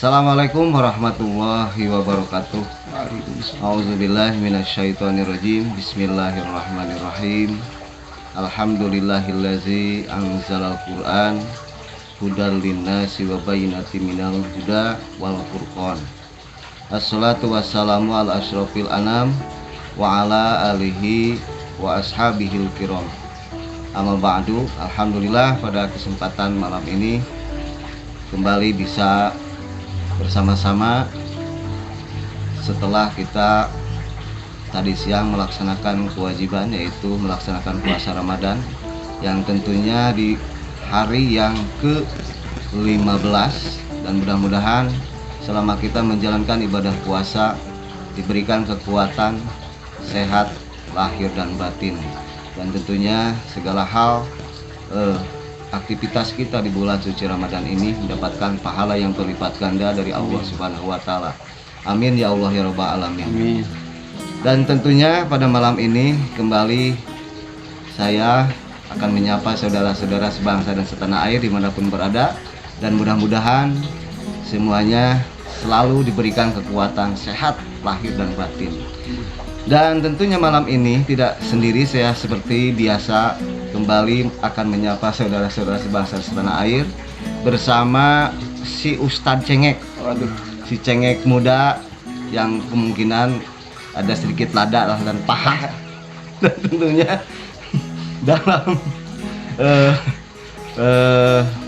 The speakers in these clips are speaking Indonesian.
Assalamualaikum warahmatullahi wabarakatuh. A'udzubillahi minasyaitonirrajim. Bismillahirrahmanirrahim. Alhamdulillahillazi anzalal Qur'an hudal linnasi wa bayyinatin minal huda wal furqan. Assalatu wassalamu ala asyrafil anam wa ala alihi wa ashabihil kiram. Amma ba'du. Alhamdulillah, pada kesempatan malam ini kembali bisa bersama-sama setelah kita tadi siang melaksanakan kewajiban, yaitu melaksanakan puasa Ramadan yang tentunya di hari yang ke-15, dan mudah-mudahan selama kita menjalankan ibadah puasa diberikan kekuatan, sehat lahir dan batin, dan tentunya segala hal aktivitas kita di bulan suci Ramadan ini mendapatkan pahala yang berlipat ganda dari Allah Subhanahu wa taala. Amin ya Allah ya rabbal alamin. Amin. Dan tentunya pada malam ini kembali saya akan menyapa saudara-saudara sebangsa dan setanah air dimanapun berada, dan mudah-mudahan semuanya selalu diberikan kekuatan, sehat lahir dan batin. Dan tentunya malam ini tidak sendiri, saya seperti biasa kembali akan menyapa saudara-saudara sebangsa setanah air bersama si Ustadz Cengek. Waduh, si Cengek muda yang kemungkinan ada sedikit lada lah dan paha. Dan tentunya dalam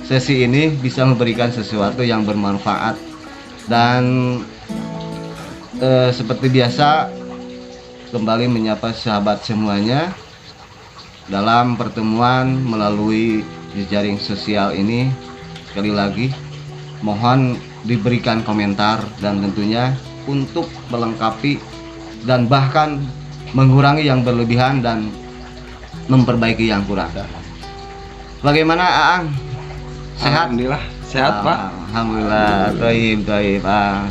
sesi ini bisa memberikan sesuatu yang bermanfaat. Dan seperti biasa kembali menyapa sahabat semuanya dalam pertemuan melalui jejaring sosial ini. Sekali lagi mohon diberikan komentar dan tentunya untuk melengkapi dan bahkan mengurangi yang berlebihan dan memperbaiki yang kurang. Bagaimana Aang? Sehat? Alhamdulillah sehat, Pak. Alhamdulillah, toib,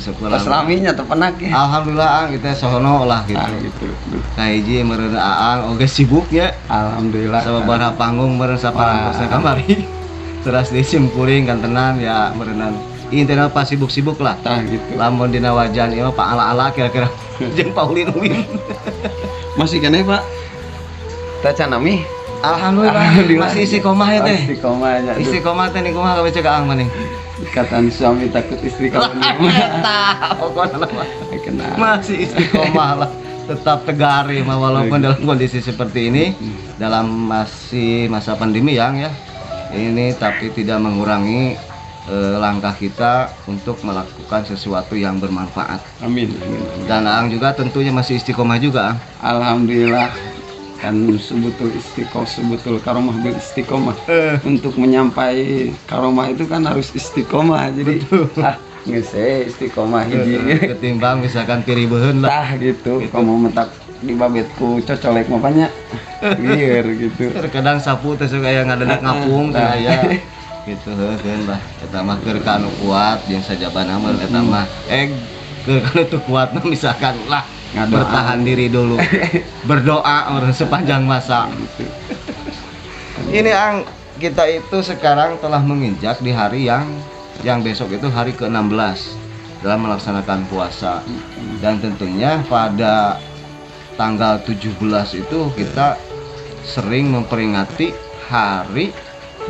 syukur. Pas raminya tepenak ya. Alhamdulillah Aang, kita sohono lah gitu. Gitu. Kahiji meureun Aang oge sibuk ya. Alhamdulillah. Sababaraha panggung meureun saparan persen kamari. Teras disim kuring kantenan ya meureunan. Intina pas sibuk-sibuk lah. Gitu. Lamun dina wajan ieu Pak ala-ala kira-kira jeung Paulin Uwin. Masih kene, Pak? Taca nami? Alhamdulillah, masih istiqomah ya teh. Istiqomah ya. Istiqomah teh kumaha ka baca ka Aang maneh. Ikatan suami takut istri kawin. Eta pokona masih istiqomah lah, tetap tegar ya walaupun dalam kondisi seperti ini, dalam masih masa pandemi yang ya ini, tapi tidak mengurangi langkah kita untuk melakukan sesuatu yang bermanfaat. Amin. Dan Aang juga tentunya masih istiqomah juga, Aang. Alhamdulillah, kan sebutul karomah bil istiqomah. Untuk menyampai karomah itu kan harus istiqomah. Jadi ngese istiqomah hiji ketimbang misalkan piribeun lah gitu. Kamu mentak di babetku cocolek mah banyak biar gitu. Terkadang sapu teh suka yang ngadadak ngapung teh aya gitu heukeun lah. Eta mah keur kanu kuat jeung sajabana mah eta mah keur kanu teu kuat mah misalkan lah bertahan diri dulu, berdoa orang sepanjang masa. Ini Ang, kita itu sekarang telah menginjak di hari yang besok itu hari ke-16 dalam melaksanakan puasa. Dan tentunya pada tanggal 17 itu kita sering memperingati hari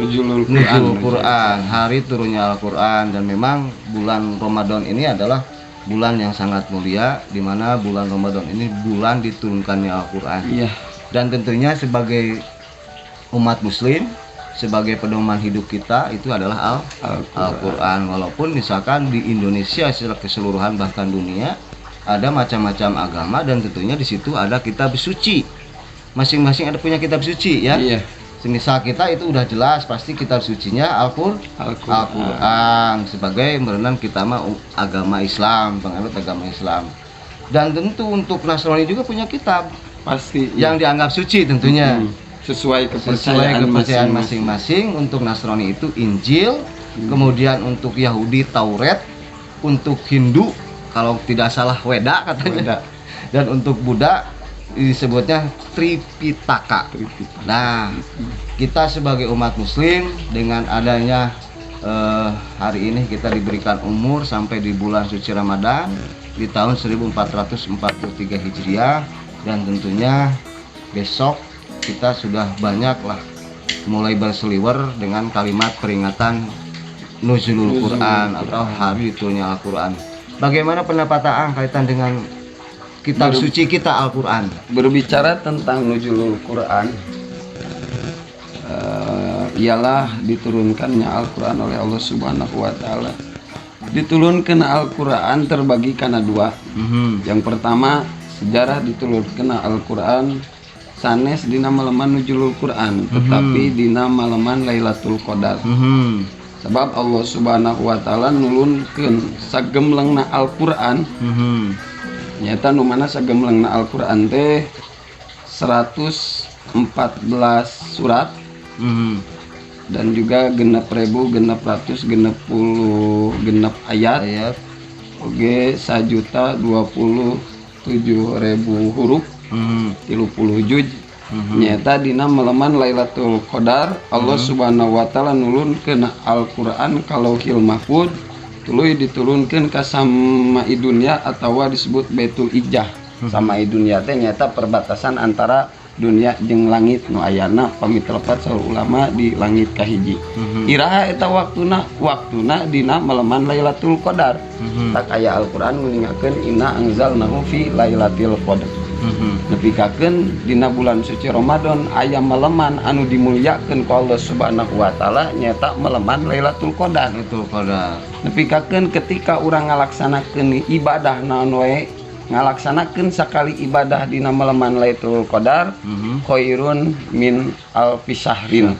Nuzulul Quran, hari turunnya Al-Quran. Dan memang bulan Ramadan ini adalah bulan yang sangat mulia, di mana bulan Ramadan ini bulan diturunkannya Al-Quran. Iya. Dan tentunya sebagai umat muslim, sebagai pedoman hidup kita itu adalah Al-Quran. Walaupun misalkan di Indonesia secara keseluruhan bahkan dunia ada macam-macam agama, dan tentunya di situ ada kitab suci. Masing-masing ada punya kitab suci ya. Iya. Semisal kita itu udah jelas pasti kitab sucinya Al-Quran sebagai merenang kita mah agama Islam, penganut agama Islam. Dan tentu untuk Nasrani juga punya kitab pasti yang dianggap suci tentunya. Sesuai kepercayaan masing-masing. Untuk Nasrani itu Injil, kemudian untuk Yahudi Taurat, untuk Hindu kalau tidak salah Weda katanya. Dan untuk Buddha disebutnya Tripitaka. Nah, kita sebagai umat muslim dengan adanya hari ini kita diberikan umur sampai di bulan suci Ramadan di tahun 1443 Hijriah, dan tentunya besok kita sudah banyak lah mulai berseliwer dengan kalimat peringatan Nuzulul Quran atau hari turunnya Al-Quran. Bagaimana pendapat Aang kaitan dengan kitab suci kita Al-Quran? Berbicara tentang Nuzulul Quran, ialah diturunkannya Al-Quran oleh Allah Subhanahu wa Ta'ala. Diturunkan Al-Quran terbagi karena dua. Yang pertama, sejarah diturunkan Al-Quran sanes dina malaman Nuzulul Quran, tetapi dina malaman Lailatul Qadar. Sebab Allah Subhanahu wa Ta'ala nulunkeun sagemlengna Al-Quran. Nyata nu mana sagemlengna Al-Quran teh 114 surat. Dan juga genep ayat. Oge 1.027.000 huruf. 30 juz. Nyata dina malaman Lailatul Qadar Allah Subhanahu wa Ta'ala nulunkeun Al-Quran ka Lauhil Mahfuz, tuluy diturunkeun ka samai dunya atawa disebut Baitul Izzah. Samai dunya teh nyata perbatasan antara dunia jeung langit nu ayana pamitelpat saur ulama di langit kahiji. Iraha eta waktuna dina malaman Lailatul Qadar. Tak aya Al-Quran nguningakeun inna anzalnahu fi Lailatul Qadar. Nepikakeun dina bulan suci Ramadan aya malaman anu dimulyakeun ku Allah Subhanahu wa Ta'ala nyata malaman Lailatul Qadar. Nepikakeun ketika urang ngalaksanakeun ibadah naon wae, ngalaksanakeun sakali ibadah dina malaman Lailatul Qadar khairun min alfi syahrin,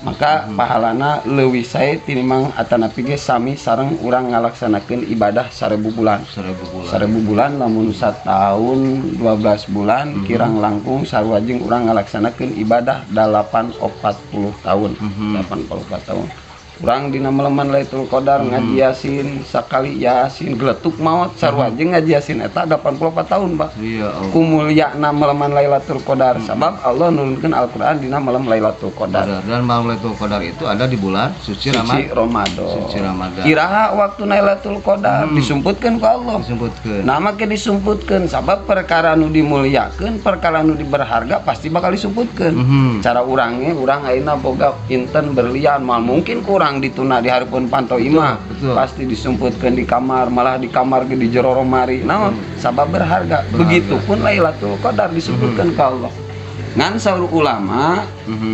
maka pahalana leuwih sae tinimbang atanapi ge sami sareng urang ngalaksanakeun ibadah 1000 bulan. 1000 bulan lamun sataun 12 bulan kirang langkung sarua jeung urang ngalaksanakeun ibadah 84 tahun. 84 tahun. Urang dina malaman Lailatul Qadar ngaji Yasin sakali Yasin geletuk maot sarua jeung ngaji Yasin eta 84 tahun, Pak. Iya, Allah. Kumulyana malaman Lailatul Qadar sabab Allah nurunkeun Al-Qur'an dina malam Lailatul Qadar. Dan malam Lailatul Qadar itu ada di bulan suci Ramadan. Iraha waktu Lailatul Qadar disumputkeun ku Allah. Nama ke disumputkeun sabab perkara nu dimulyakeun, perkara nu diberharga pasti bakal disumputkeun. Cara urangnya urang ayeuna boga inten berlian mal mungkin kurang dituna di hareupeun pantau imah pasti disumputkeun di kamar, malah di kamar ge di jero romari naon sabab berharga. Begitupun Lailatul Qadar disumputkeun ka Allah. Ngan saur ulama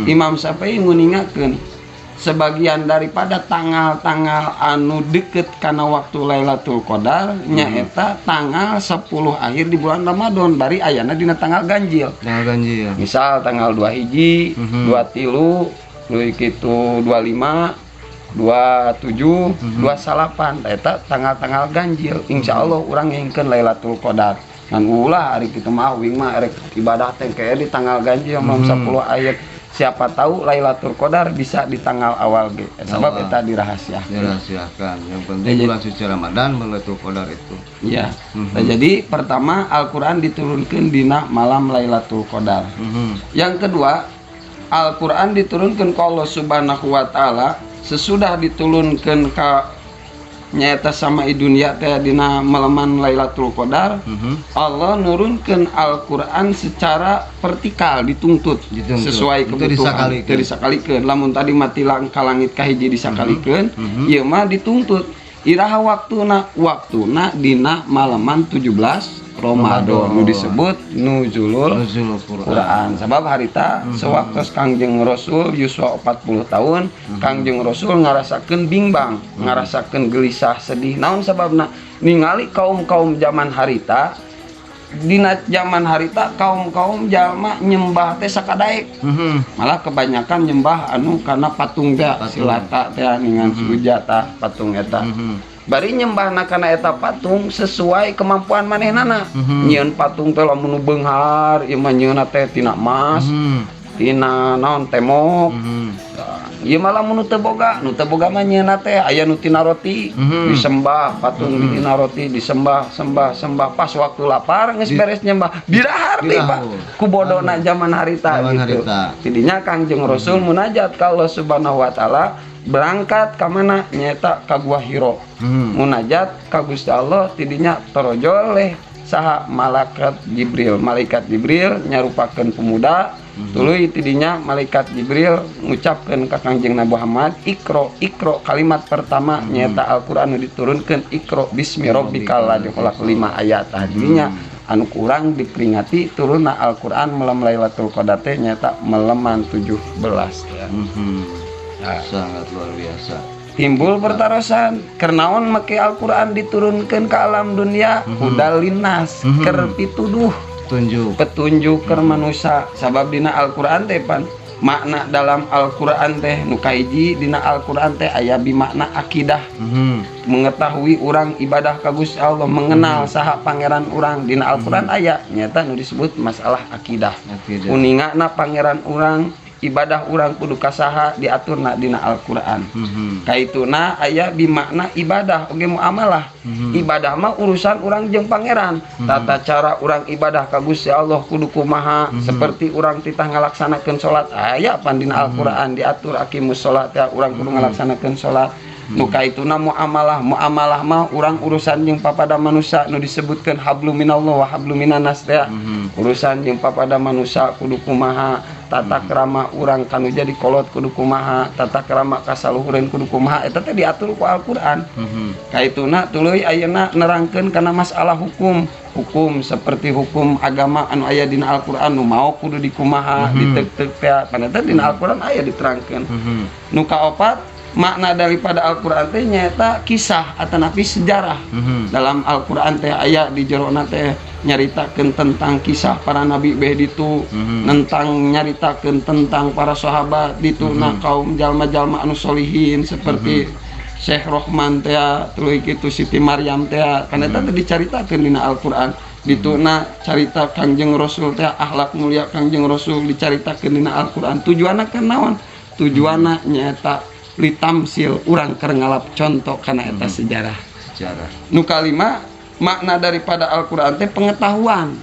Imam Syafi'i nguningakeun sebagian daripada tanggal-tanggal anu deket kana waktu Lailatul Qadar nyaeta tanggal 10 akhir di bulan Ramadan bari ayana dina tanggal ganjil. Misal tanggal 2 hiji, 23, leuwih kitu 25, 27, 28 eta tanggal-tanggal ganjil. Insyaallah urang ngingkeun Lailatul Qadar. Ngan ulah ari kitu mah wing mah erek ibadah teh kayak di tanggal ganjil malam 10 ayat. Siapa tahu Lailatul Qadar bisa di tanggal awal ge. Sebab eta dirahasiakan. Yang penting bulan suci Ramadan Lailatul Qadar itu. Iya. Nah, jadi pertama Al-Qur'an diturunkeun dina malam Lailatul Qadar. Yang kedua, Al-Qur'an diturunkeun ku Allah Subhanahu wa Ta'ala sesudah diturunkeun ka nyaeta sama dunia teh dina malaman Lailatul Qadar. Allah nurunkeun Al-Qur'an secara vertikal dituntut sesuai kebutuhan. Disakalikeun lamun tadi mati ka langit kahiji disakalikeun, ieu mah dituntut. Iraha waktuna dina malaman 17 Ramadan nu disebut Nuzulul Quran. Sabab harita sewaktos Kangjeng Rasul yuswa 40 tahun, Kangjeng Rasul ngarasakeun bimbang, ngarasakeun gelisah, sedih. Naon sababna? Ningali kaum-kaum zaman harita, dina zaman harita kaum-kaum jalma nyembah teh sakadaek. Malah kebanyakan nyembah anu kana patung teh silata teh ningan sujata patung eta. Bari nyembahna kana eta patung sesuai kemampuan manehnana. Nyieun patung teh lamun beunghar, ieu mah nyieunna teh tina emas, tina naon temok. Ieu mah lamun nu teu boga mah nyieunna teh aya nu tina roti, disembah patung tina roti disembah sembah pas waktu lapar geus beres nyembah dirahar deui Pak ku bodona zaman harita gitu. Tidinya Kangjeng Rasul munajat ka Allah Subhanahu wa Ta'ala berangkat ka mana nyaeta ka Gua Hiro. Munajat ka Gusti Allah tidinya torojol oleh saha malaikat Jibril nyarupakeun pemuda. Tuluy tidinya malaikat Jibril ngucapkeun ka Kangjeng Nabi Muhammad ikro kalimat pertama nyaeta Al-Qur'an diturunkeun ikro bismi rabbikal ladzi khalaq 5 ayat tadinya anu kurang diperingati turunna Al-Qur'an malam Lailatul Qadar teh nyaeta meleman 17 ya. Sangat luar biasa. Timbul pertarosan kernaon make Al-Qur'an diturunkeun ke alam dunia hudal linnas keur pituduh petunjuk ke manusia sabab dina Al-Qur'an teh pan makna dalam Al-Qur'an teh nu kahiji dina Al-Qur'an teh aya bimakna akidah mengetahui orang ibadah ka Gusti Allah mengenal saha pangeran orang dina Al-Qur'an aya nyata nu disebut masalah akidah uningana pangeran orang ibadah orang kudu kasaha diaturna dina Al-Qur'an. Kaituna aya bimakna ibadah oge muamalah. Ibadah mah urusan orang jeung pangeran. Tata cara orang ibadah ka Gusti Allah kudu kumaha seperti orang titah ngalaksanakeun salat aya pan dina Al-Qur'an diatur aqimus salat ya urang kudu ngalaksanakeun salat. Nu kaituna muamalah mah urang urusan jeung papada manusia nu disebutkeun hablum minallah wa hablum minanas teh. Urusan jeung papada manusia kudu kumaha tata krama urang kanu jadi kolot kudu kumaha tata krama kasaluhureun kudu kumaha eta teh diatur ku Al-Qur'an. Kaituna tuluy ayeuna nerangkeun kana masalah hukum seperti hukum agama anu aya dina Al-Qur'an nu mau kudu dikumaha diteuk-teuk teh pan eta dina Al-Qur'an aya diterangkeun. Nu kaopat makna daripada Al-Qur'an teh nyaeta kisah atanapi sejarah. Dalam Al-Qur'an teh aya di jerona teh nyaritakeun tentang kisah para nabi beh ditu, tentang nyaritakeun tentang para sahabat ditu na kaum jalma-jalma anu solihin seperti Syekh Rohman teh tuluy kitu Siti Maryam teh kana eta teh dicaritakeun dina Al-Qur'an. Dituna carita Kangjeng Rasul teh akhlak mulia Kangjeng Rasul dicaritakeun dina Al-Qur'an. Tujuanna kan naon? Tujuanna nyaeta litamsil urang keur ngalap contoh kana eta sejarah. Nu kalima makna daripada Al-Qur'an teh pengetahuan.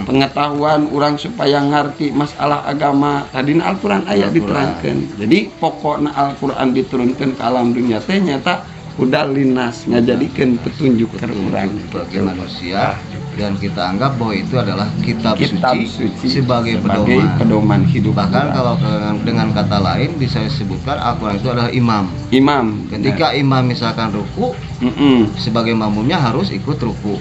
Pengetahuan urang supaya ngarti masalah agama. Tadina Al-Qur'an aya diterangkeun. Jadi pokokna Al-Qur'an diturunkeun ke alam dunia teh nyata hudal linnas ngajadikeun petunjuk ka urang bagi manusia dan kita anggap bahwa itu adalah kitab suci sebagai pedoman hidup. Bahkan kalau dengan kata lain bisa disebutkan Al-Qur'an itu adalah imam. Ketika imam misalkan ruku, sebagai makmumnya harus ikut ruku.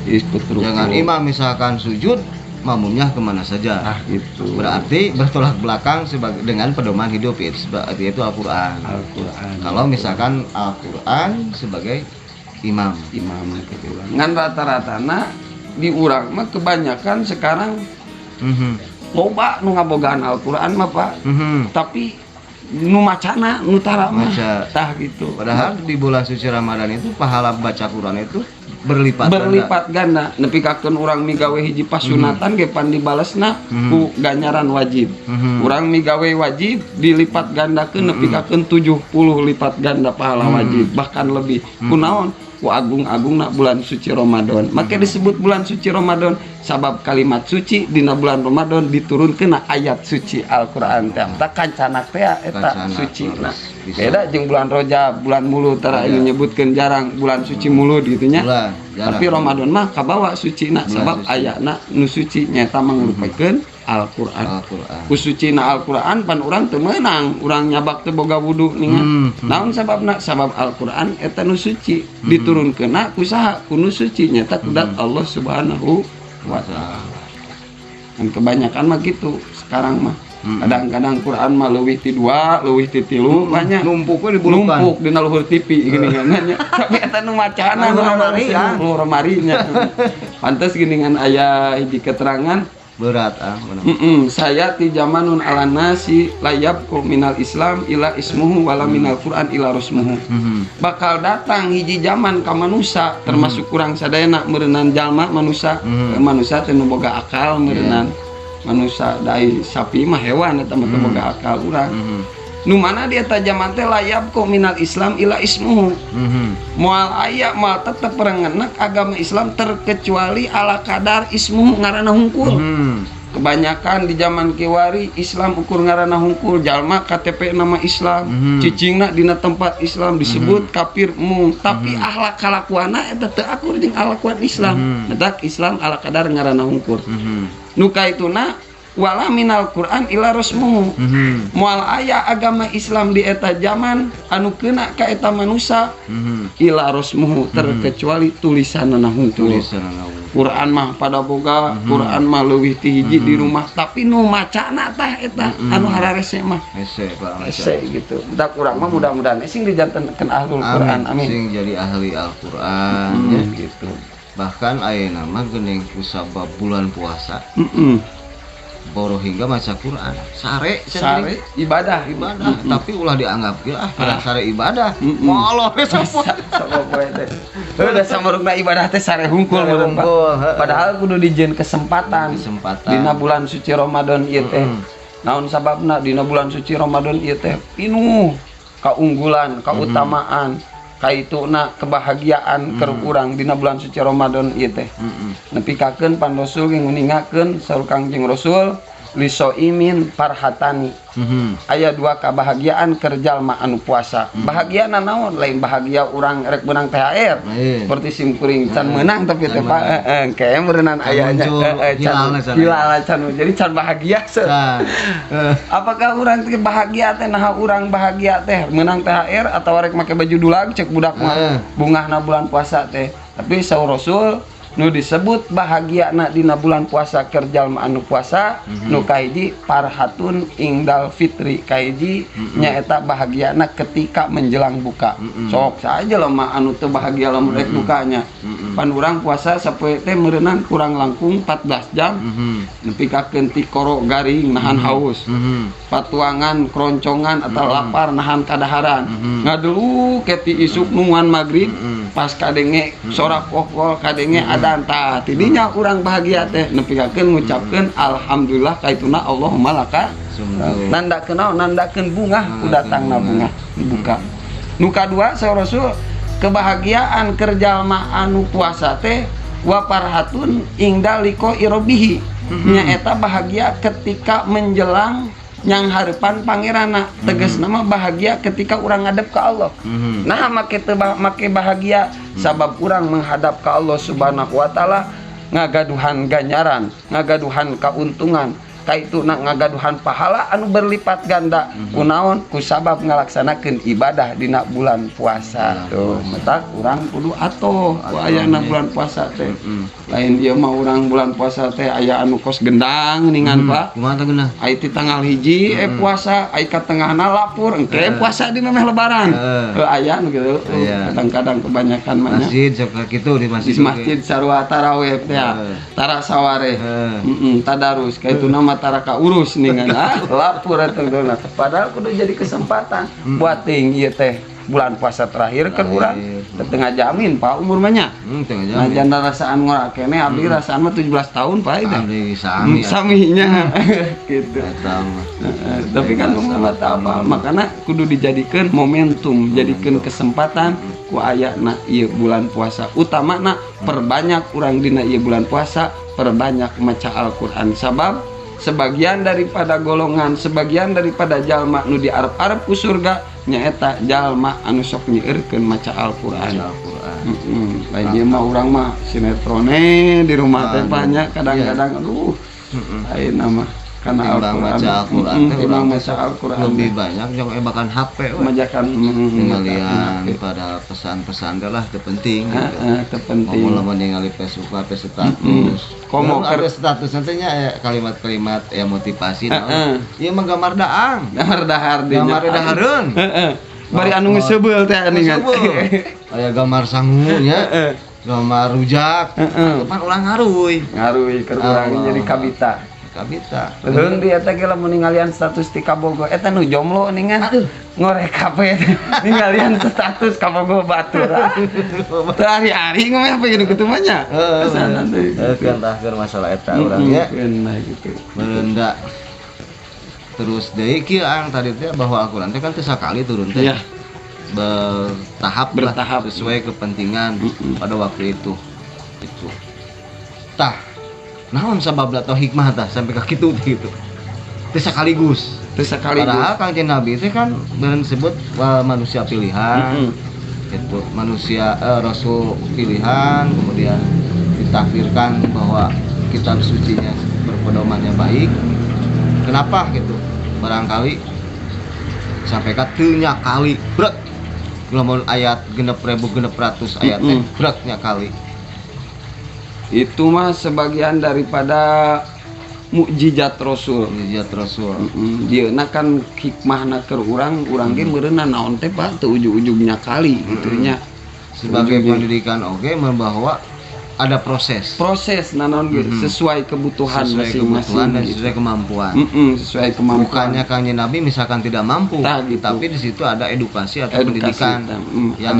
Jangan imam misalkan sujud, makmumnya kemana saja. Gitu. Berarti bertolak belakang dengan pedoman hidup yaitu Al-Qur'an. Kalau misalkan Al-Qur'an sebagai imam gitu. Ngan rata-ratana di urang mah kebanyakan sekarang loba nu ngabogaan Al-Qur'an mah Pak. Tapi nu macana nu tara mah tah gitu. Padahal di bulan suci Ramadan itu pahala baca Quran itu berlipat ganda. Nepi kakeun urang migawe hiji pasunatan ge pan dibalesna ku ganjaran wajib. Urang migawe wajib dilipat gandakeun nepi kakeun 70 lipat ganda pahala wajib bahkan lebih. Kunaon? Ku agung-agungna bulan suci Ramadan. Maka disebut bulan suci Ramadan sabab kalimat suci dina bulan Ramadan diturunkeun ayat suci Al-Qur'an teh. Ta kancana teh eta suci. Nah, beda jeung bulan Rajab, bulan Mulud tara anu nyebutkeun jarang bulan suci Mulud gitu nya. Tapi Ramadan mah kabawa sucina sabab ayatna nu suci nyaeta mangrupakeun Al-Qur'an. Ku sucina Al-Qur'an pan urang teu meunang, urang nyabak teu boga wudu ningan. Naon sababna? Sabab Al-Qur'an eta nu suci diturunkeunna ku saha? Ku nu suci nyaeta kudat Allah Subhanahu wa taala. Kan kebanyakan mah gitu sekarang mah. Kadang-kadang Quran mah leuwih ti 2, leuwih ti 3 banyak numpuk dina luhur TV geuningan. Tapi eta nu macana nu ramarinya. Pantes geuningan aya hiji keterangan berat saya ti zamanun ala nasi layab minal Islam ila ismuhu wala minal Quran ila rusmuhu. Bakal datang hiji zaman ka manusia termasuk kurang sadayana meureunnan jalma manusia manusia teh nu boga akal meureunnan manusia dai sapi mah hewan eta mah teu boga akal urang. Nu mana dia tajaman teh layab minal Islam ila ismuhu. Moal aya moal tetep rengenek agama Islam terkecuali ala kadar ismuhu ngaranna hungkul. kebanyakan di zaman kiwari Islam ukur ngaranna hungkul jalma KTP nama Islam cicingna dina tempat Islam disebut kafir mung tapi akhlak kalakuana eta teu akur jeung akhlakuan Islam eta Islam ala kadar ngaranna hungkul nu kaituna wala minal Quran ila rasmuhu moal aya agama Islam di eta zaman anu keuna ka eta manusia ila rasmuhu terkecuali tulisanna hungkul Quran mah pada boga Quran mah leuwih ti hiji di rumah tapi nu macana tah eta anu hararese mah hese gitu da kurang mah mudah-mudahan sing dijantenkeun ahlul Quran amin sing jadi ahli Al-Qur'an ya gitu bahkan ayeuna mah geuning kusabab bulan puasa boro hingga maca Quran sare ibadah tapi ulah dianggap ge sare ibadah moaloh we sapoe teh udah samarugna ibadah teh sare hungkul padahal kudu dijieun kesempatan dina bulan suci Ramadan ieu teh naon sababna dina bulan suci Ramadan ieu teh pinuh kaunggulan kautamaan kaituna kebahagiaan keur urang dina bulan suci Ramadan ieu teh nepikakeun pan Rasul ge nguningakeun saur Kangjeng Rasul lisoimin farhatani aya dua kebahagiaan keur jalma anu puasa bahagiana naon lain bahagia urang rek menang THR seperti simkuring can menang tapi teh kae meureunana ayanya can jadi can bahagia apakah urang teh bahagia teh naha urang bahagia teh menang THR atau rek make baju dulag cek budak mah bungahna bulan puasa teh tapi saur Rasul nu disebut bahagia na dina bulan puasa keur jalma anu puasa nu kahiji parhatun ingdal fitri kahiji nyaeta bahagiana ketika menjelang buka sok saja lemah anu teu bahagia lamun rek bukanya pan urang puasa sapoe teh meureunang kurang langkung 14 jam nepikakeun ti koro garing nahan haus patuangan keroncongan atau lapar nahan kadaharan ngadelu ke ti isuk nunguan magrib pas kadenge sorak pokol kadenge adan tah tidinya urang bahagia teh nepikakeun ngucapkeun alhamdulillah kaituna Allahumma laka nandakeun bunga ku datangna bunga dibuka nu kadua saur Rasul kebahagiaan keur jalma anu puasa teh wa farhatun ingda liqa irabihi nyaeta bahagia ketika menjelang yang harapan pangerana tegas nama bahagia ketika orang ngadep ke Allah nah make bahagia sabab orang menghadap ke Allah subhanahu wa ta'ala ngagaduhan ganjaran ngagaduhan keuntungan kaitu ngagaduhan pahala anu berlipat ganda kunaon kusabab ngalaksanakeun ibadah dina bulan puasa tuh metak urang kudu atoh ku ayana bulan puasa teh lain ieu mah urang bulan puasa teh aya anu kos gendang ningan Pak kumaha teh geunah ai ti tanggal hiji puasa ai ka tengahna lapur engke puasa di memeh lebaran aya anu kitu kadang-kadang kebanyakan mah masjid sok kitu di masjid sarua tarawih teh tara saware tadarus kaituna tara ka urus ningan lapur atuh dona padahal kudu jadi kesempatan buat ting ieu teh bulan puasa terakhir keur urang tengah jamin Pak umur mah nya tengah jamin janda rasaan ngora kene abdi rasaan mah 17 tahun Pak itu abdi saminya gitu tapi kan mah apa makana kudu dijadikeun momentum jadikeun kesempatan ku ayana ieu bulan puasa utamana perbanyak urang dina ieu bulan puasa perbanyak maca Al-Qur'an sabab sebagian daripada golongan sebagian daripada jalma nu diarep-arep ku surga nyaeta jalma anu sok nyeueurkeun maca Al-Qur'an lain ieu mah urang mah sinetrone di rumah teh banyak kadang-kadang aduh ayeuna mah kana Al-Qur'an urang maca Al-Qur'an lebih banyak jong ebakan HP majakan ngalian pada pesan-pesan teh lah teu penting teu penting lamun ningali Facebook status komo ada status nantinya kalimat-kalimat motivasi ieu mah gambar daang gambar dahareun bari anu ngeuseubeul teh ningan aya gambar sangu nya gambar rujak pan ulang ngaruy keur urang jadi kabita Heung di eta ge lamun ningalian status ti Kabogo eta nu jomblo ningan ngorek kape ningalian status Kabogo batur teu ari-ari ngomong apa gitu kitu mah nya kan tah keur masalah eta urang nya gitu meunda terus deui kieu ang tadi teh bahwa Al-Qur'an teh kan teu sakali turun teh bertahap sesuai kepentingan pada waktu itu tah naon sabab atau hikmah tah sampai ka kitu gitu. Teu sekaligus. Padahal Kangjeng Nabi itu kan bener disebut manusia pilihan. Itu manusia rasul pilihan, kemudian ditakdirkan bahwa kitab sucinya berpedomannya baik. Kenapa gitu? Barangkali sampai katunya kali brek lamun ayat 6.600 ayat teh breknya kali. Itu mah sebagian daripada mukjizat Rasul. Mukjizat Rasul. Dieuna kan hikmahna keur urang ge meureunna naon teh Pak teu ujug-ujugnya kali gitu nya. Sebagai pendidikan oge bahwa ada proses nanon sesuai kebutuhan masing-masing dan sesuai kemampuan. Sesuai kemampuan. Bukannya Kangjeng Nabi misalkan tidak mampu, gitu. tapi di situ ada edukasi atau pendidikan yang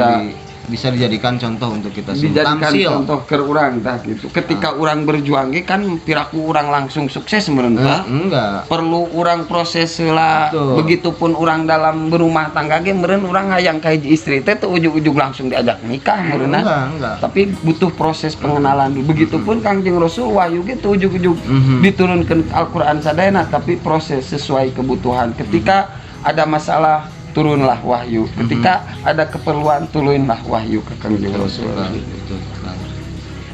bisa dijadikan contoh untuk kita semua. Dijadikan contoh ke urang tah gitu. Ketika urang berjuang ge kan piraku urang langsung sukses meureun tah. Enggak. Perlu urang proses heula. Begitupun urang dalam berumah tangga ge meureun urang hayang ka hiji istri teh teu ujug-ujug langsung diajak nikah meureunna. Enggak. Tapi butuh proses pengenalan dulu. Begitupun Kangjeng Rasul wahyu ge teu ujug-ujug diturunkeun Al-Qur'an sadayana tapi proses sesuai kebutuhan. Ketika ada masalah turunlah wahyu, ketika ada keperluan turunlah wahyu ke Kangjeng Rasul.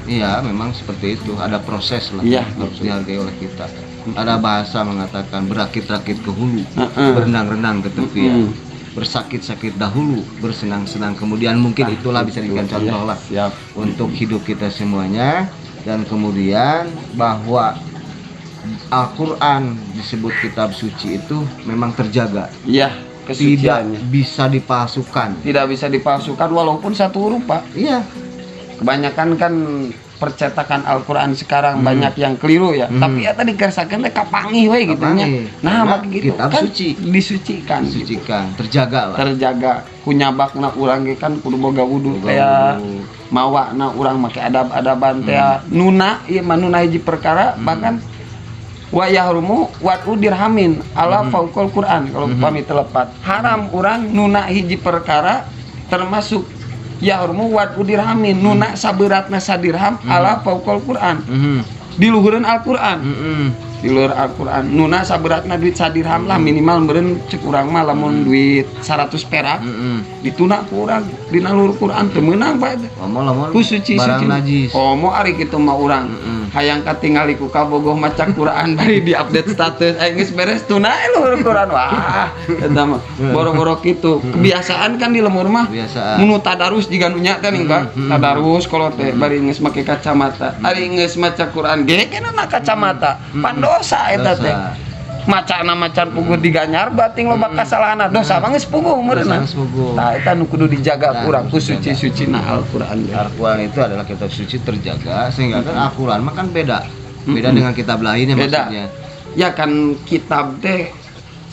Iya, memang seperti itu. Ada proses lah harus dihargai oleh kita. Ada bahasa mengatakan berakit-rakit ke hulu, berenang-renang ke tepian, bersakit-sakit dahulu, bersenang-senang kemudian. Mungkin itulah bisa dijadikan contoh lah untuk hidup kita semuanya. Dan kemudian bahwa Al-Quran disebut kitab suci itu memang terjaga. Iya. Tidak bisa dipalsukan. Tidak bisa dipalsukan walaupun satu huruf Pak. Iya. Kebanyakan kan percetakan Al-Quran sekarang banyak yang keliru ya. Tapi ya tadi kersakeun teh kapangih we gitu nya. Nah, mak gitu kitab kan suci disucikan. Terjaga lah. Terjaga. Kunyabakna urang ge kan kudu boga wudu kayak mawakna urang make adab-adaban teh nuna ieu mah nuna hiji perkara bahkan wa yahrumu wat dirhamin ala fauqal Quran kalau pami telepat haram urang nuna hiji perkara termasuk yahrumu wat dirhamin nuna saberatna sadirham ala fauqal Quran di luhureun Al-Qur'an di luar Al-Qur'an nuna saberatna duit sadirham lah minimal meureun cek urang mah lamun duit 100 perak dituna ku urang dina luhur Quran teu meunang Pak lamun ku suci najis mau ari kitu mah urang hayang katingali ku kabogoh maca Quran bari di-update status geus beres tuna luhur Quran wah eta mah boro-boro kitu kebiasaan kan di lemur mah mun tadarus jiga nu nya teh Pak tadarus kolot teh bari geus make kacamata ari geus maca Quran ge kenana kacamata pandosa eta teh macana macan puguh diganyar bating loba kasalahanna dosa mah geus puguh meureunna tah eta nu kudu dijaga urang ku suci-sucina Al-Qur'an. Al-Qur'an itu adalah kitab suci terjaga sehingga kan Al-Qur'an mah kan beda dengan kitab lainnya maksudnya ya kan kitab teh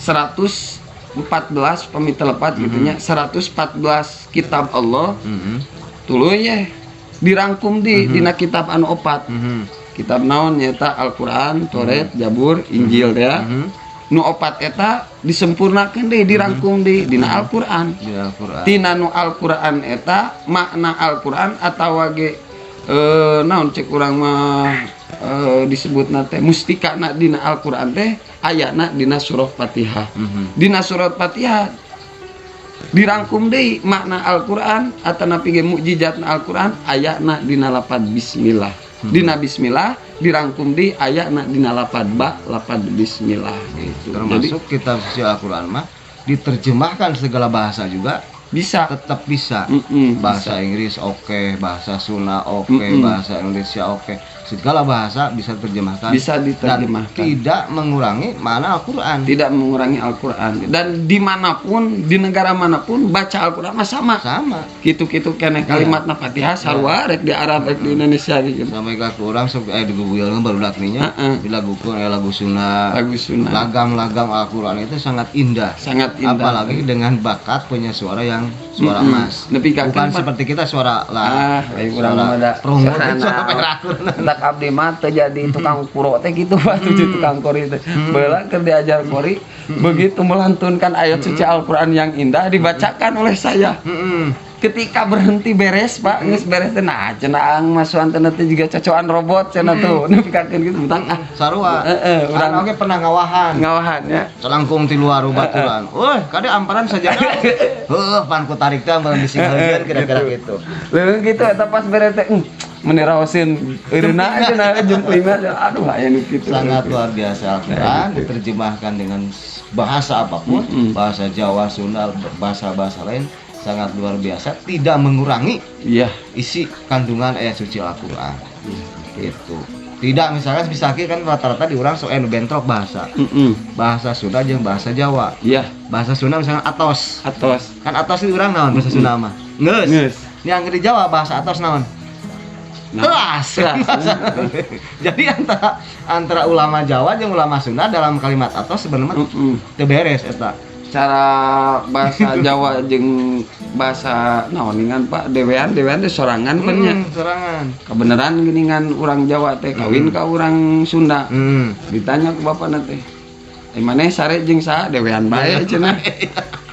114 pamitelepet gitu nya 114 kitab Allah tuluy ye dirangkum dina kitab anu opat kitab naon nyata Al-Qur'an, Taurat, Zabur, Injil ya. Nu opat eta disempurnakeun deui dirangkum deui dina Al-Qur'an. Tina nu Al-Qur'an eta makna Al-Qur'an atawa ge naon cek urang mah disebutna teh mustikana dina Al-Qur'an teh ayana dina surah Fatihah. Dina surah Fatihah dirangkum deui makna Al-Qur'an atanapi ge mukjizatna Al-Qur'an ayana dina lapad bismillah. Dina bismillah dirangkum di ayatna dina lapad bismillah gitu. Termasuk kitab suci Al-Qur'an mah diterjemahkan segala bahasa juga bisa, tetap bisa. Bahasa Inggris oke, bahasa Sunda oke, bahasa Indonesia oke. Segala bahasa bisa diterjemahkan. Bisa diterjemahkan. Dan tidak mengurangi makna Al-Qur'an. Tidak mengurangi Al-Qur'an. Dan dimanapun, di negara manapun baca Al-Qur'an mah sama. Gitu-gitu keneh kalimatna Fatihah sarua rek di Arab rek di Indonesia gitu. Sampai ka urang sok digugulkeun barudak nya dilagukeun lagu Sunda. Lagam-lagam Al-Qur'an itu sangat indah. Sangat indah. Apalagi dengan bakat punya suara yang suara emas. Bukan seperti kita suara urang mah promo suara perakur. Abdi mah teu jadi tukang kuro teh gitu Pak tukang kori teh. Beula keur diajar kori begitu melantunkan ayat suci Al-Qur'an yang indah dibacakan oleh saya. ketika berhenti beres Pak geus beres teh nah cenah ang masuhan teh nanti juga cocokan robot cenah tuh nepikeun gitu betang sarua urang oge pernah ngawahan ya selangkung ti luar baturan kade amparan saja heuh pan ku tarik teh mun disinggalkeun kira-kira gitu leuweung gitu eta pas beres teh meniraosin eureuna cenah jeung 5 aduh aya nu kitu sangat luar biasa Al-Quran diterjemahkan dengan bahasa apapun bahasa Jawa, Sunda, bahasa-bahasa lain sangat luar biasa, tidak mengurangi isi kandungan ayat suci Al-Quran. Gitu. Tidak misalkan bisa kan rata-rata di orang sok bentrok bahasa. Bahasa Sunda jeung bahasa Jawa. Bahasa Sunda misalkan atos. Kan atos itu orang naon bahasa Sunda mah? Geus. Yang di Jawa bahasa atos naon? Teras. Jadi antara ulama Jawa jeung ulama Sunda dalam kalimat atos sebenarnya teu beres eta. Cara bahasa Jawa jeung bahasa naoningan Pak dewean teh sorangan kan nya sorangan kebenaran geuningan urang Jawa teh kawin ka urang Sunda ditanya ku bapana teh maneh sare jeung saha dewean bae cenah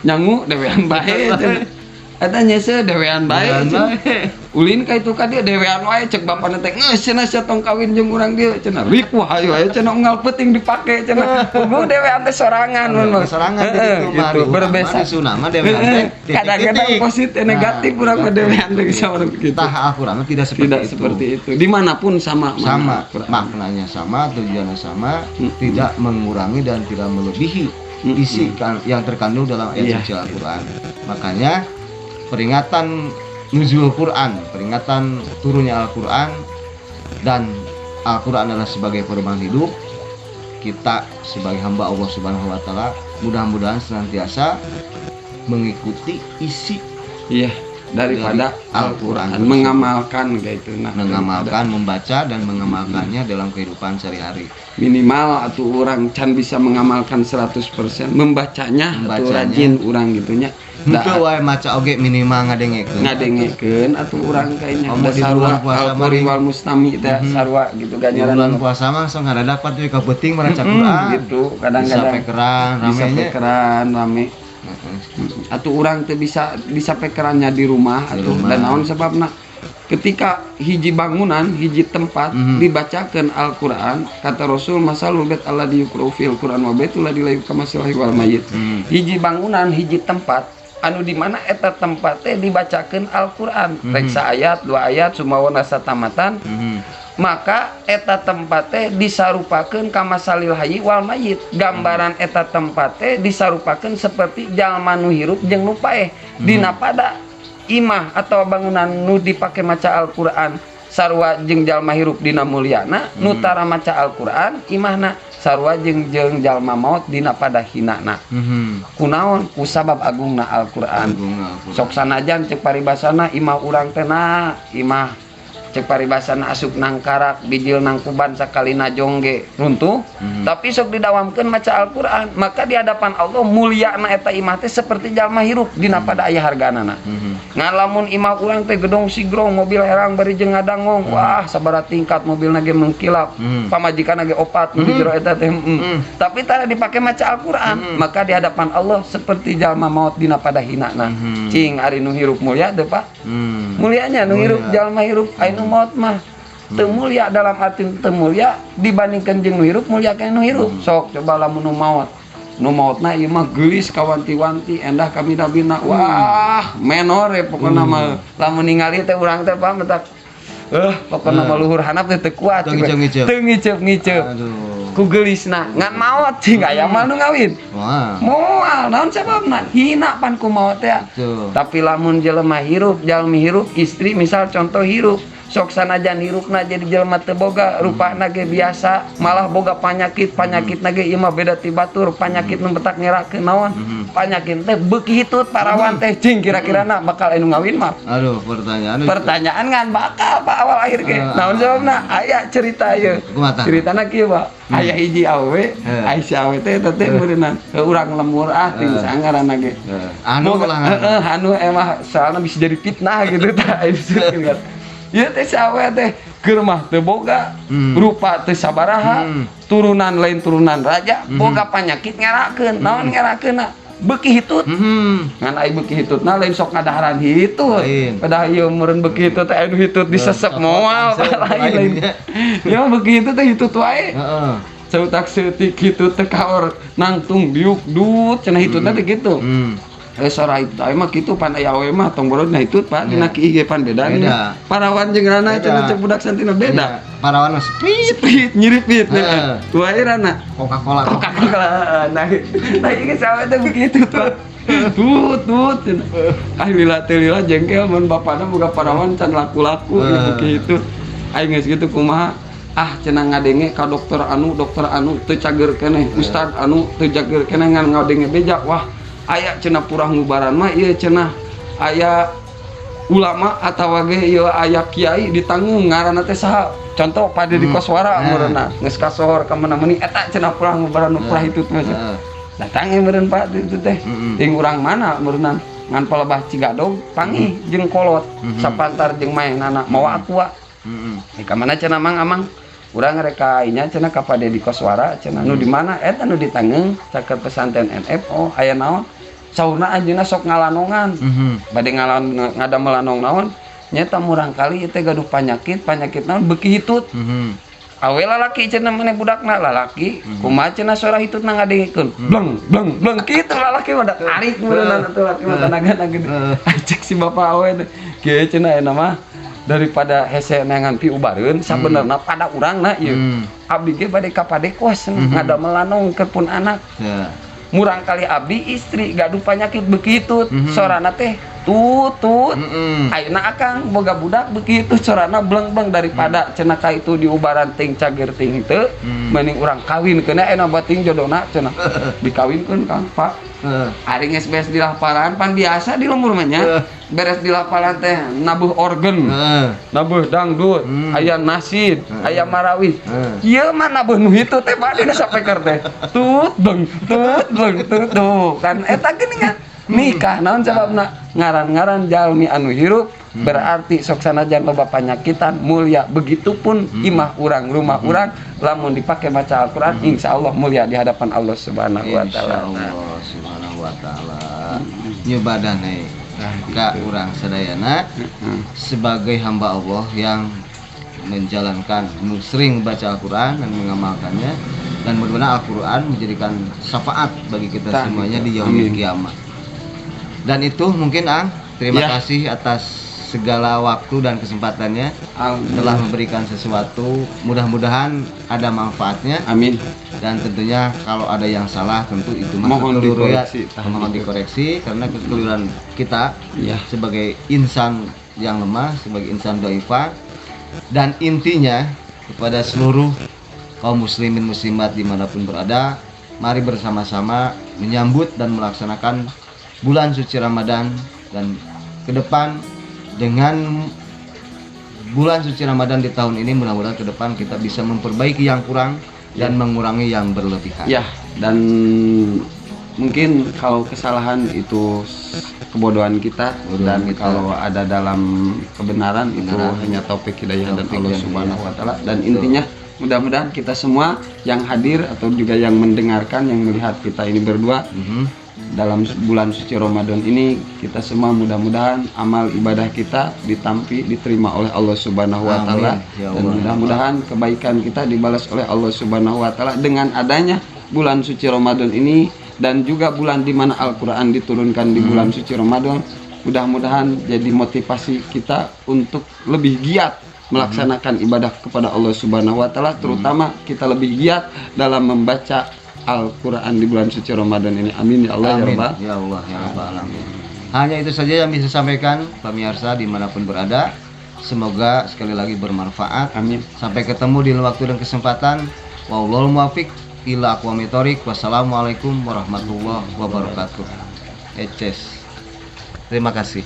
nyangu dewean bae cenah eta nya se dewean bae ulin ka itu ka dia dewean wae cek bapana teh geus cenah satong kawin jeung urang dieu cenah rik wah ayo cenah unggal peuting dipake cenah puguh dewean teh sorangan mun sorangan gitu berbeda Sunda mah dewean teh kadang-kadang positif negatif urang mah dewean teh sama gitu tah Al-Qur'an tidak seperti itu dimanapun sama maknanya sama tujuannya sama tidak mengurangi dan tidak melebihi isi yang terkandung dalam ayat suci Al-Qur'an makanya peringatan nuzul Quran, peringatan turunnya Al-Quran dan Al-Quran adalah sebagai perubahan hidup kita sebagai hamba Allah Subhanahu wa Ta'ala mudah-mudahan senantiasa mengikuti isi daripada Al-Quran mengamalkan kayak itu mengamalkan, membaca dan mengamalkannya dalam kehidupan sehari-hari minimal atau orang can bisa mengamalkan 100% membacanya atau rajin orang gitunya itu wae maca oge minimal ngadengekeun atau orang kayaknya ada sarua al-qori wal mustami teh sarua gitu ganjaran bulan puasa mah sok ngadadak teh ka beuting maca Quran gitu kadang-kadang bisa pekeran rame atau orang teh bisa pekerannya di rumah atau dan naon sebabna ketika hiji bangunan hiji tempat dibacakan Al-Quran kata Rasul masalul bait Allah diuqra'u fil Quran wa baitul ladzi la yuqamu fihi wal mayyit hiji bangunan hiji tempat anu di mana eta tempat teh dibacakeun Al-Qur'an rek saayat dua ayat sumawana satamatan maka eta tempat teh disarupakeun ka masalil hayy wal mayyit gambaran eta tempat teh disarupakeun seperti jalma nu hirup jeung nu paeh dina pada imah atau bangunan nu dipake maca Al-Qur'an sarua jeung jalma hirup dina mulyana nu tara maca Al-Qur'an imahna sarua jeung jalma maut dina pada hinana kunaon ku sabab agungna Al-Qur'an sok sanajan cek paribasana imah urang teh imah cek paribasana asup nang karak bijil nang kuban sakalina jongge runtuh tapi sok didawamkeun maca Al-Qur'an maka di hadapan Allah mulyana eta imah teh seperti jalma hirup dina pada aya harganana ngalamun imah urang teh gedong sigrong mobil herang bari jeung ngadangong wah sabaraha tingkat mobilna ge mengkilap pamajikanna ge opat nu di jero eta teh tapi tara dipake maca Al-Qur'an maka di hadapan Allah seperti jalma maut dina pada hinana cing ari nu hirup mulya teh Pak mulyanya nu hirup jalma hirup anu maut mah teu mulia dalam arti teu mulia dibandingkan jeung nu hirup mulia ka nu hirup sok coba lamun nu mautna ieu mah geulis kawanti-wanti endah kami dabina wah menor pokona mah lamun ningali teh urang teh paham tak pokona mah luhur handap teh teu kuat teu ngiceup ku geulisna ngan maot cing aya mah nu ngawin moal naon sababna hina pan ku maot teh tapi lamun jelema hirup jalmi hirup istri misal contoh hirup sok sanajan hirupna jadi jelema teu boga rupana ge biasa malah boga panyakitna ge ieu mah beda ti batur panyakit nu betak nyerakeun naon panyakit teh beuki hitut parawan teh cing kira-kirana bakal anu ngawin mah aduh pertanyaan ngan bakal Pak awal akhir ge naon sababna aya cerita ieu ceritana kieu Pak aya hiji awe aya si awe teh meureunna urang lemur ting sangarana ge anu emah soalna bisa jadi fitnah gitu tah disebutkeun ieu teh sawe teh keur mah teu boga rupa teu sabaraha turunan lain turunan raja boga panyakit ngerakeun naon ngerakeunna beki hitut. Ngan ai beki hitutna lain sok ngadaharan hitut. Lain. Padahal ieu meureun beki hitut teh anu hitut disesep moal lain. Ya beki hitut teh hitut wae. Heeh. Sautak seutik hitut teh kaor nangtung diuk dut cenah hitutna teh kitu. Sora itu mah kitu pan aya awe mah tong borod nah hitut Pak dina kieu ge pan beda. Beda. Parawan jeung rana Beda. cenah cek budak santina beda. Parawan mah speed. Sprit nyiripit. Heeh. Wae rana. Coca-Cola. Coca-Cola. Nah ieu sawe teh begitu Pak. Tut. Ah lila teh lila jengkel mun bapana boga parawan can laku-laku begitu. Aing geus kitu kumaha? Ah cenah ngadenge ka dokter anu teu cager keneh, ustad anu teu cager keneh ngan ngadenge beja. Wah, aya cenah purah ngubaran mah ieu cenah aya ulama atawa ge ieu aya kiai ditanggung ngaranna teh saha? Contoh Pade di Koswara meureunna geus kasohor ka mana-mani eta cenah purah ngubaran purah hitut mah. Datang meureun Pak itu teh. Ting urang mana meureunna ngan palebah Cigadog pangih jeung kolot sapantar jeung maenana mawa aqua. Ka mana cenah amang urang reka inya cenah ka Pade di Koswara cenah nu di mana eta nu ditangeung caket pesantren NFO aya naon saurna anjeunna sok ngalanongan bade ngadamel lanong naon nyata murang kali teh gaduh panyakit naon beki hitut awe lalaki cenah meneh budakna lalaki kumaha cenah sora hitutna ngadengikeun bleng kitu lalaki mah da tarik meureunna atuh lalaki mah tanaga gede cek si bapak awe teh kieu cenah eta mah daripada hese nengan pi ubareun sabenerna pada urangna ieu abdi ge bade ka Pade kos ngadamel lanong keur pun anak murang kali abdi istri gaduh panyakit begitu sorana teh tutut ayeuna akang boga budak begitu sorana bleng-bleng daripada cenah ka itu diubaran ting cager ting teu mending urang kawinkeun ena bating jodona cenah dikawinkeun Kang Pak ari geus beres di laparan pan biasa di lembur mah nya beres di laparan teh nabuh organ nabuh dangdut aya nasid aya marawis ieu mah nabuh nu hitu teh badina sapeker teh tut beng tuh kan eta geuningan nikah naon sababna ngaran-ngaran jalmi anu hirup berarti sok sanajan loba panyakitan mulia begitupun imah urang rumah urang lamun dipake maca Al-Qur'an insyaallah mulia di hadapan Allah Subhanahu wa taala. Insyaallah Subhanahu wa taala. Nyobadan ka urang sadayana sebagai hamba Allah yang menjalankan sering baca Al-Qur'an dan mengamalkannya dan mudah-mudahan Al-Qur'an menjadikan syafaat bagi kita semuanya di yaumil kiamat. Dan itu mungkin terima kasih atas segala waktu dan kesempatannya telah memberikan sesuatu, mudah-mudahan ada manfaatnya. Amin. Dan tentunya kalau ada yang salah tentu itu mohon dikoreksi karena kekeliruan kita sebagai insan yang lemah, sebagai insan dhaifah. Dan intinya kepada seluruh kaum muslimin muslimat dimanapun berada, mari bersama-sama menyambut dan melaksanakan bulan suci Ramadan dan ke depan dengan bulan suci Ramadan di tahun ini mudah-mudahan ke depan kita bisa memperbaiki yang kurang dan mengurangi yang berlebihan. Ya, dan mungkin kalau kesalahan itu kebodohan kita dan kalau ada dalam kebenaran itu hanya taufik hidayah dan Allah Subhanahu wa taala dan intinya mudah-mudahan kita semua yang hadir atau juga yang mendengarkan yang melihat kita ini berdua dalam bulan suci Ramadan ini kita semua mudah-mudahan amal ibadah kita diterima oleh Allah Subhanahu wa taala dan mudah-mudahan kebaikan kita dibalas oleh Allah Subhanahu wa taala dengan adanya bulan suci Ramadan ini dan juga bulan di mana Al-Qur'an diturunkan di bulan suci Ramadan. Mudah-mudahan jadi motivasi kita untuk lebih giat melaksanakan ibadah kepada Allah Subhanahu wa taala, terutama kita lebih giat dalam membaca Al-Qur'an di bulan suci Ramadan ini. Amin ya Allah. Amin. Ya Allah ya Rabbal alamin. Hanya itu saja yang bisa sampaikan pemirsa dimanapun berada. Semoga sekali lagi bermanfaat. Amin. Sampai ketemu di waktu dan kesempatan. Wallahul muwaffiq ila aqwamit thoriq. Wassalamualaikum warahmatullahi wabarakatuh. Terima kasih.